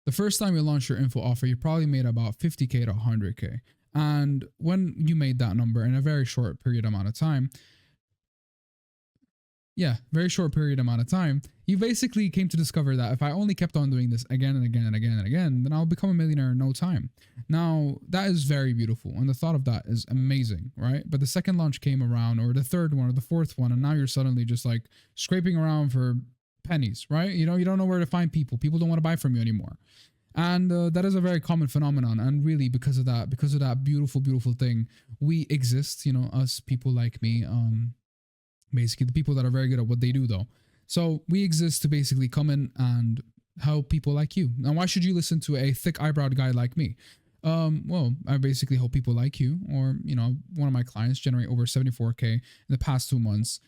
The first time you launch your info offer, you probably made about 50K to 100K. And when you made that number in a very short period amount of time, very short period amount of time, you basically came to discover that if I only kept on doing this again and again and again and again, then I'll become a millionaire in no time. Now, that is very beautiful, and the thought of that is amazing, right? But the second launch came around, or the third one, or the fourth one, and now you're suddenly just like scraping around for pennies, right? You don't know where to find people. People don't want to buy from you anymore. And that is a very common phenomenon. And really, because of that beautiful, beautiful thing, we exist, us people like me, basically the people that are very good at what they do though. So we exist to basically come in and help people like you. Now, why should you listen to a thick eyebrowed guy like me? Well, I basically help people like you, or one of my clients generate over 74K in the past 2 months,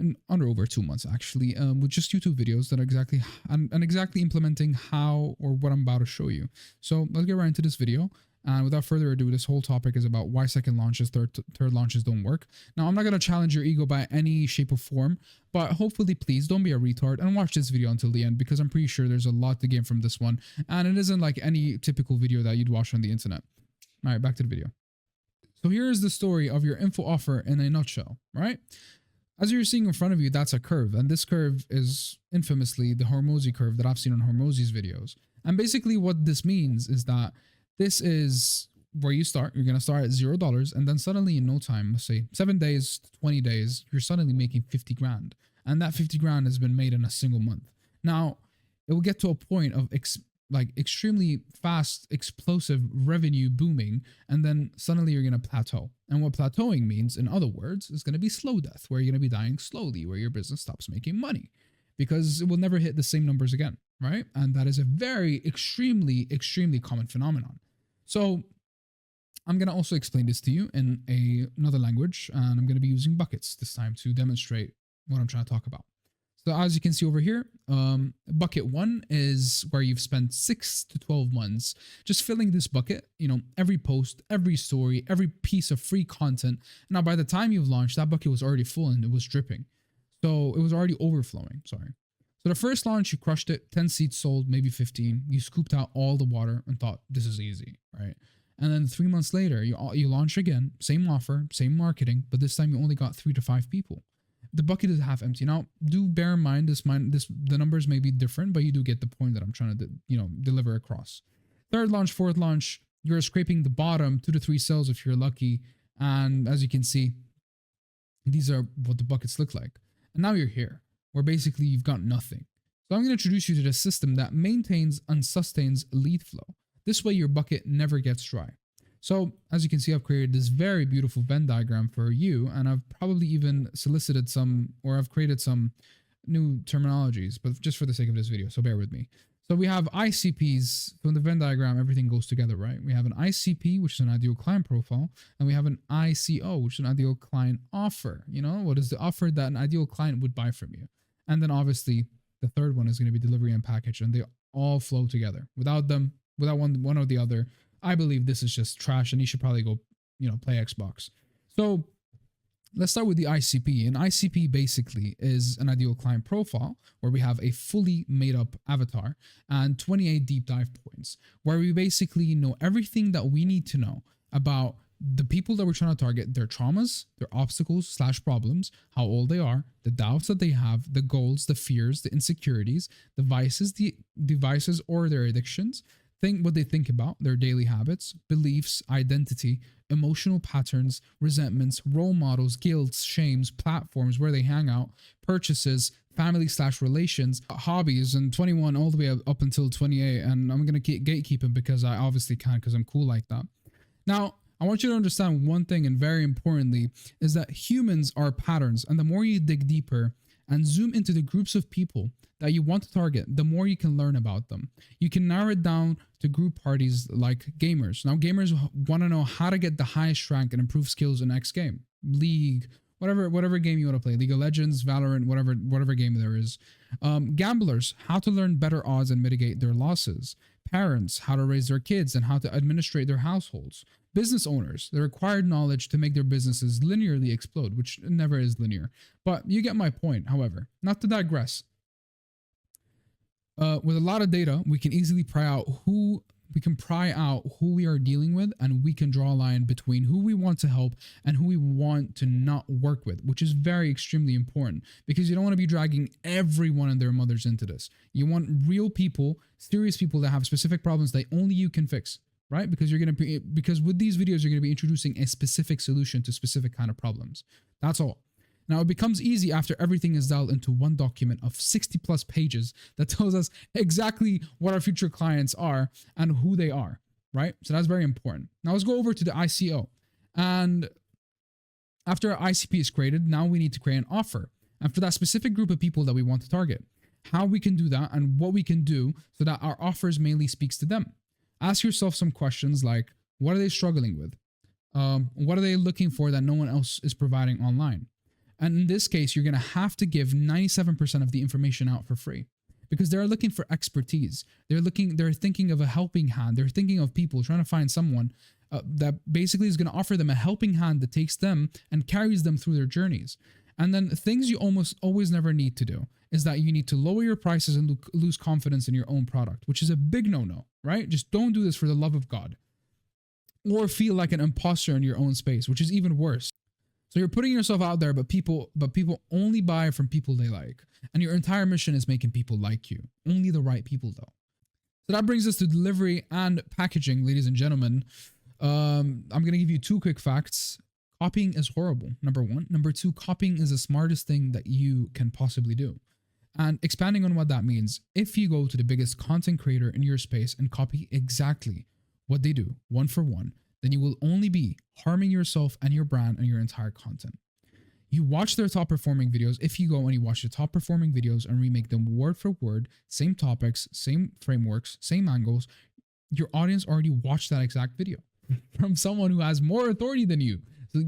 in under over 2 months actually, with just YouTube videos that are exactly implementing how or what I'm about to show you. So let's get right into this video. And without further ado, this whole topic is about why second launches, third launches don't work. Now, I'm not going to challenge your ego by any shape or form, but hopefully, please don't be a retard and watch this video until the end, because I'm pretty sure there's a lot to gain from this one. And it isn't like any typical video that you'd watch on the internet. All right, back to the video. So here is the story of your info offer in a nutshell, right? As you're seeing in front of you, that's a curve. And this curve is infamously the Hormozi curve that I've seen on Hormozi's videos. And basically what this means is that this is where you start. You're going to start at $0, and then suddenly in no time, let's say 7 days, 20 days, you're suddenly making 50 grand. And that 50 grand has been made in a single month. Now, it will get to a point of extremely fast, explosive revenue booming, and then suddenly you're going to plateau. And what plateauing means, in other words, is going to be slow death, where you're going to be dying slowly, where your business stops making money, because it will never hit the same numbers again, right? And that is a very extremely common phenomenon. So I'm going to also explain this to you in another language, and I'm going to be using buckets this time to demonstrate what I'm trying to talk about. So as you can see over here, bucket 1 is where you've spent 6 to 12 months just filling this bucket, every post, every story, every piece of free content. Now, by the time you've launched, that bucket was already full and it was dripping. So it was already overflowing, sorry. So the first launch, you crushed it, 10 seats sold, maybe 15. You scooped out all the water and thought, this is easy, right? And then 3 months later, you launch again, same offer, same marketing, but this time you only got 3 to 5 people. The bucket is half empty. Now, do bear in mind the numbers may be different, but you do get the point that I'm trying to deliver across. Third launch, fourth launch, you're scraping the bottom 2 to 3 sales if you're lucky, and as you can see, these are what the buckets look like. And now you're here, where basically you've got nothing. So I'm going to introduce you to the system that maintains and sustains lead flow. This way your bucket never gets dry. So as you can see, I've created this very beautiful Venn diagram for you, and I've probably even solicited I've created some new terminologies, but just for the sake of this video, so bear with me. So we have ICPs. So in the Venn diagram, everything goes together, right? We have an ICP, which is an ideal client profile, and we have an ICO, which is an ideal client offer. What is the offer that an ideal client would buy from you? And then obviously the third one is going to be delivery and package, and they all flow together. Without one or the other, I believe this is just trash, and you should probably go, play Xbox. So let's start with the ICP. An ICP basically is an ideal client profile where we have a fully made up avatar and 28 deep dive points where we basically know everything that we need to know about the people that we're trying to target, their traumas, their obstacles / problems, how old they are, the doubts that they have, the goals, the fears, the insecurities, the vices or their addictions, what they think about, their daily habits, beliefs, identity, emotional patterns, resentments, role models, guilts, shames, platforms where they hang out, purchases, family / relations, hobbies, and 21 all the way up until 28. And I'm going to keep gatekeeping because I obviously can, because I'm cool like that. Now, I want you to understand one thing, and very importantly, is that humans are patterns. And the more you dig deeper and zoom into the groups of people that you want to target, the more you can learn about them. You can narrow it down to group parties like gamers. Now, gamers want to know how to get the highest rank and improve skills in X game, League, whatever game you want to play, League of Legends, Valorant, whatever game there is. Gamblers, how to learn better odds and mitigate their losses. Parents, how to raise their kids and how to administrate their households. Business owners, the required knowledge to make their businesses linearly explode, which never is linear. But you get my point, however. Not to digress. With a lot of data, we can easily pry out who we are dealing with, and we can draw a line between who we want to help and who we want to not work with, which is very extremely important, because you don't want to be dragging everyone and their mothers into this. You want real people, serious people that have specific problems that only you can fix, right? Because because with these videos, you're going to be introducing a specific solution to specific kind of problems. That's all. Now, it becomes easy after everything is dialed into one document of 60 plus pages that tells us exactly what our future clients are and who they are, right? So that's very important. Now let's go over to the ICO. And after our ICP is created, now we need to create an offer. And for that specific group of people that we want to target, how we can do that and what we can do so that our offers mainly speaks to them. Ask yourself some questions like, what are they struggling with? What are they looking for that no one else is providing online? And in this case, you're going to have to give 97% of the information out for free, because they're looking for expertise. They're thinking of a helping hand. They're thinking of people trying to find someone that basically is going to offer them a helping hand that takes them and carries them through their journeys. And then things you almost always never need to do is that you need to lower your prices and lose confidence in your own product, which is a big no-no, right? Just don't do this for the love of God. Or feel like an imposter in your own space, which is even worse. So you're putting yourself out there, but people only buy from people they like. And your entire mission is making people like you. Only the right people, though. So that brings us to delivery and packaging, ladies and gentlemen. I'm going to give you 2 quick facts. Copying is horrible, number 1. Number 2, copying is the smartest thing that you can possibly do. And expanding on what that means, if you go to the biggest content creator in your space and copy exactly what they do, one for one, then you will only be harming yourself and your brand and your entire content. You watch their top performing videos. If you go and you watch the top performing videos and remake them word for word, same topics, same frameworks, same angles, your audience already watched that exact video from someone who has more authority than you. So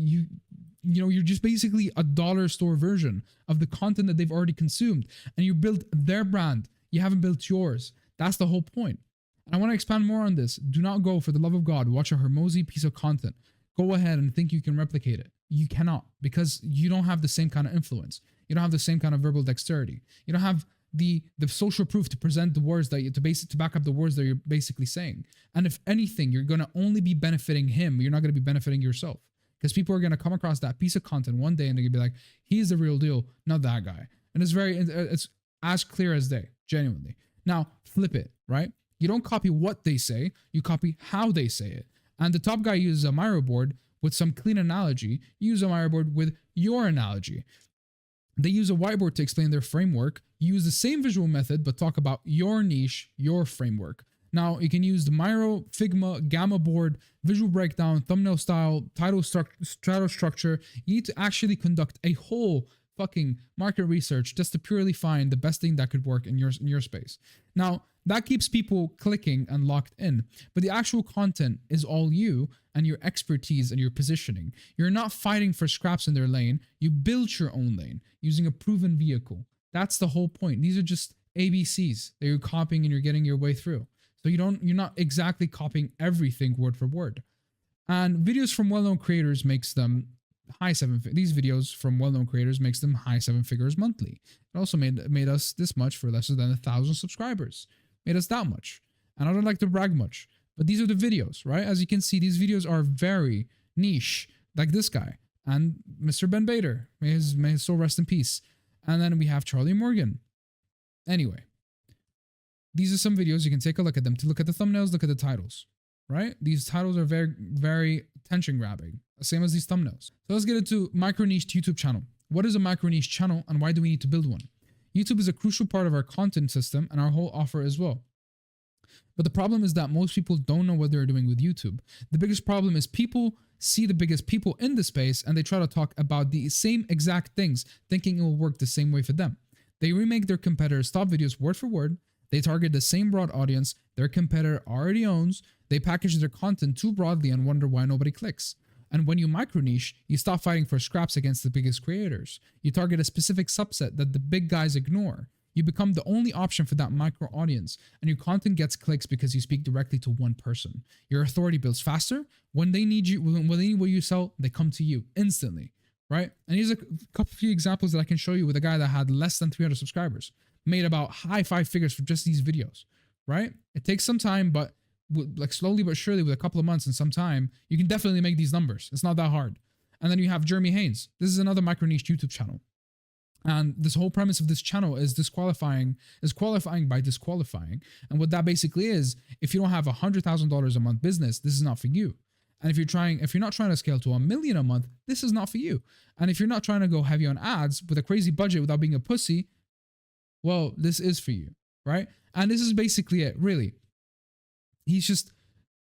you're just basically a dollar store version of the content that they've already consumed, and you built their brand. You haven't built yours. That's the whole point. And I want to expand more on this. Do not go, for the love of God, watch a Hormozi piece of content. Go ahead and think you can replicate it. You cannot, because you don't have the same kind of influence. You don't have the same kind of verbal dexterity. You don't have the social proof to present the words that to back up the words that you're basically saying. And if anything, you're going to only be benefiting him. You're not going to be benefiting yourself, because people are going to come across that piece of content one day and they're going to be like, he's the real deal, not that guy. And it's as clear as day, genuinely. Now, flip it, right? You don't copy what they say, you copy how they say it. And the top guy uses a Miro board with some clean analogy. You use a Miro board with your analogy. They use a whiteboard to explain their framework. You use the same visual method, but talk about your niche, your framework. Now, you can use the Miro, Figma, Gamma board, visual breakdown, thumbnail style, title structure. You need to actually conduct a whole fucking market research just to purely find the best thing that could work in your space. Now, that keeps people clicking and locked in, but the actual content is all you and your expertise and your positioning. You're not fighting for scraps in their lane. You build your own lane using a proven vehicle. That's the whole point. These are just ABCs that you're copying and you're getting your way through. So you're not exactly copying everything word for word. And videos from well-known creators makes them these videos from well-known creators makes them high 7 figures monthly. It also made us this much for less than 1,000 subscribers. Made us that much. And I don't like to brag much, but these are the videos, right? As you can see, these videos are very niche, like this guy and Mr. Ben Bader. May his soul rest in peace. And then we have Charlie Morgan. Anyway, these are some videos. You can take a look at them. To look at the thumbnails, look at the titles, right? These titles are very, very attention grabbing, same as these thumbnails. So let's get into micro niche YouTube channel. What is a micro niche channel and why do we need to build one? YouTube is a crucial part of our content system and our whole offer as well. But the problem is that most people don't know what they're doing with YouTube. The biggest problem is people see the biggest people in the space and they try to talk about the same exact things, thinking it will work the same way for them. They remake their competitors' top videos word for word. They target the same broad audience their competitor already owns. They package their content too broadly and wonder why nobody clicks. And when you micro niche, you stop fighting for scraps against the biggest creators. You target a specific subset that the big guys ignore. You become the only option for that micro audience, and your content gets clicks because you speak directly to one person. Your authority builds faster. When they need you, when they need what you sell, they come to you instantly, right? And here's a few examples that I can show you with a guy that had less than 300 subscribers. made about high 5 figures for just these videos, right? It takes some time, but like slowly but surely, with a couple of months and some time, you can definitely make these numbers. It's not that hard. And then you have Jeremy Haynes. This is another micro niche YouTube channel. And this whole premise of this channel is qualifying by disqualifying. And what that basically is, if you don't have $100,000 a month business, this is not for you. And if you're not trying to scale to $1 million a month, this is not for you. And if you're not trying to go heavy on ads with a crazy budget without being a pussy, well, this is for you, right? And this is basically it, really.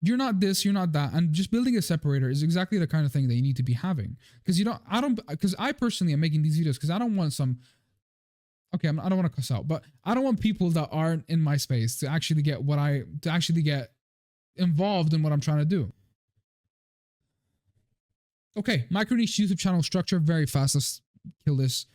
You're not this, you're not that. And just building a separator is exactly the kind of thing that you need to be having. Because I personally am making these videos because I don't want I don't want to cuss out, but I don't want people that aren't in my space to actually get involved in what I'm trying to do. Okay, micro niche YouTube channel structure, very fast. Let's kill this.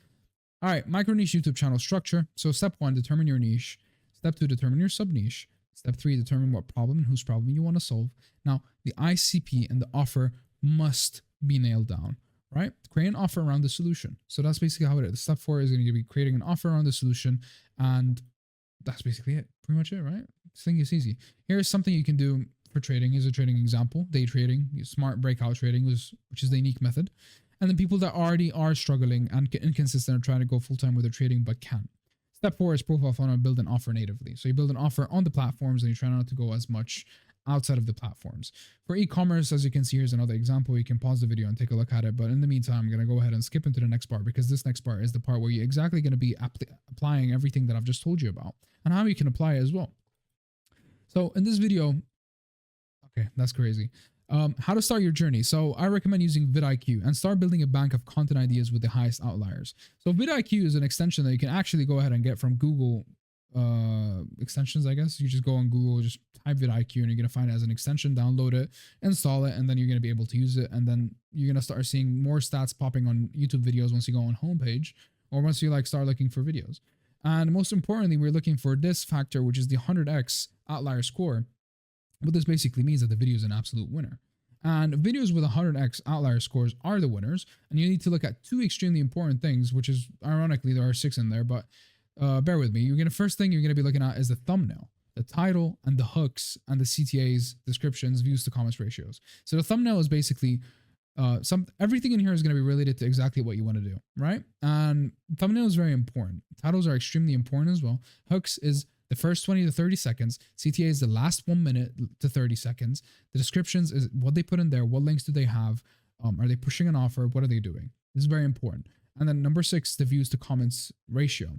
All right, micro niche YouTube channel structure. So step 1, determine your niche. Step 2, determine your sub niche. Step 3, determine what problem and whose problem you want to solve. Now, the ICP and the offer must be nailed down, right? Create an offer around the solution. So that's basically how it is. Step 4 is going to be creating an offer around the solution. And that's basically it. Pretty much it, right? This thing is easy. Here's something you can do for trading. Here's a trading example. Day trading, smart breakout trading, which is the unique method. And then people that already are struggling and inconsistent are trying to go full-time with their trading but can't. Step 4 is profile funnel and build an offer natively. So you build an offer on the platforms and you try not to go as much outside of the platforms. For e-commerce, as you can see, here's another example. You can pause the video and take a look at it. But in the meantime, I'm going to go ahead and skip into the next part because this next part is the part where you're exactly going to be applying everything that I've just told you about and how you can apply it as well. So in this video, okay, that's crazy. How to start your journey. So I recommend using vidIQ and start building a bank of content ideas with the highest outliers. So vidIQ is an extension that you can actually go ahead and get from Google extensions, I guess. You just go on Google, just type vidIQ and you're going to find it as an extension, download it, install it, and then you're going to be able to use it. And then you're going to start seeing more stats popping on YouTube videos once you go on homepage or once you start looking for videos. And most importantly, we're looking for this factor, which is the 100x outlier score. What this basically means that the video is an absolute winner. And videos with 100x outlier scores are the winners. And you need to look at 2 extremely important things, which is, ironically, there are 6 in there, but bear with me. First thing you're going to be looking at is the thumbnail, the title, and the hooks, and the CTAs, descriptions, views to comments ratios. So the thumbnail is basically everything in here is going to be related to exactly what you want to do, right? And thumbnail is very important. Titles are extremely important as well. Hooks is the first 20 to 30 seconds. CTA is the last 1 minute to 30 seconds. The descriptions is what they put in there. What links do they have? Are they pushing an offer? What are they doing? This is very important. And then number 6, the views to comments ratio.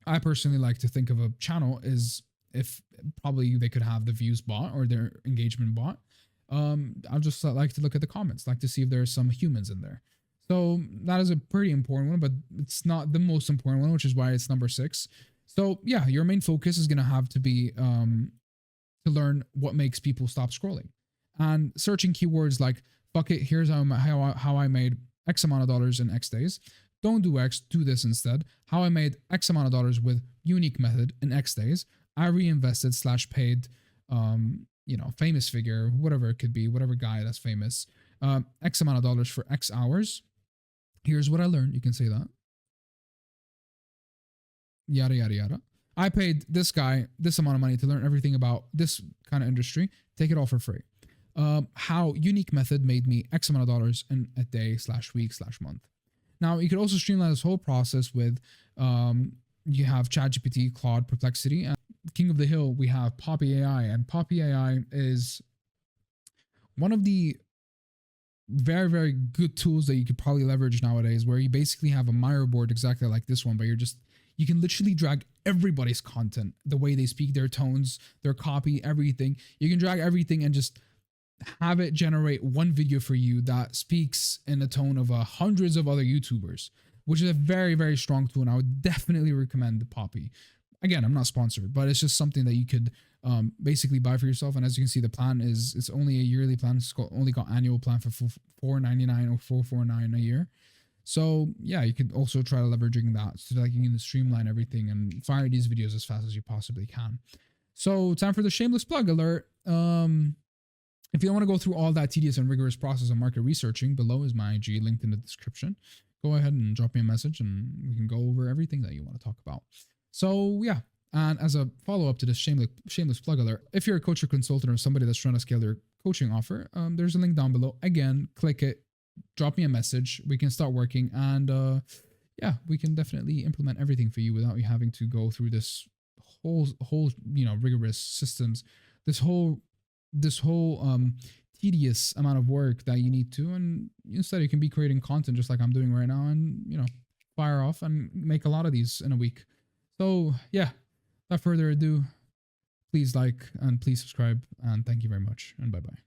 I personally like to think of a channel as if probably they could have the views bot or their engagement bot. I just like to look at the comments, like to see if there's some humans in there. So that is a pretty important one, but it's not the most important one, which is why it's number 6. So yeah, your main focus is going to have to be to learn what makes people stop scrolling and searching keywords like, fuck it, here's how I made X amount of dollars in X days. Don't do X, do this instead. How I made X amount of dollars with unique method in X days. I reinvested / paid, famous figure, whatever it could be, whatever guy that's famous, X amount of dollars for X hours. Here's what I learned. You can say that. Yada, yada, yada. I paid this guy this amount of money to learn everything about this kind of industry. Take it all for free. How unique method made me X amount of dollars in a day / week / month. Now, you could also streamline this whole process with, you have ChatGPT, Claude, Perplexity, and King of the Hill, we have Poppy AI. And Poppy AI is one of the very, very good tools that you could probably leverage nowadays, where you basically have a Miro board exactly like this one, but you can literally drag everybody's content, the way they speak, their tones, their copy, everything. You can drag everything and just have it generate one video for you that speaks in the tone of hundreds of other YouTubers, which is a very, very strong tool. And I would definitely recommend the Poppy. Again, I'm not sponsored, but it's just something that you could basically buy for yourself. And as you can see, the plan it's only a yearly plan. It's only got annual plan for $4.99 or $4.49 a year. So yeah, you could also try leveraging that so that you can streamline everything and fire these videos as fast as you possibly can. So time for the shameless plug alert. If you don't want to go through all that tedious and rigorous process of market researching, below is my IG linked in the description. Go ahead and drop me a message and we can go over everything that you want to talk about. So yeah. And as a follow up to this shameless plug alert, if you're a coach or consultant or somebody that's trying to scale their coaching offer, there's a link down below. Again, click it, drop me a message. We can start working, and yeah, we can definitely implement everything for you without you having to go through this whole rigorous systems, this whole tedious amount of work that you need to. And instead you can be creating content just like I'm doing right now, and fire off and make a lot of these in a week. So yeah, without further ado, please like and please subscribe, and thank you very much, and bye bye.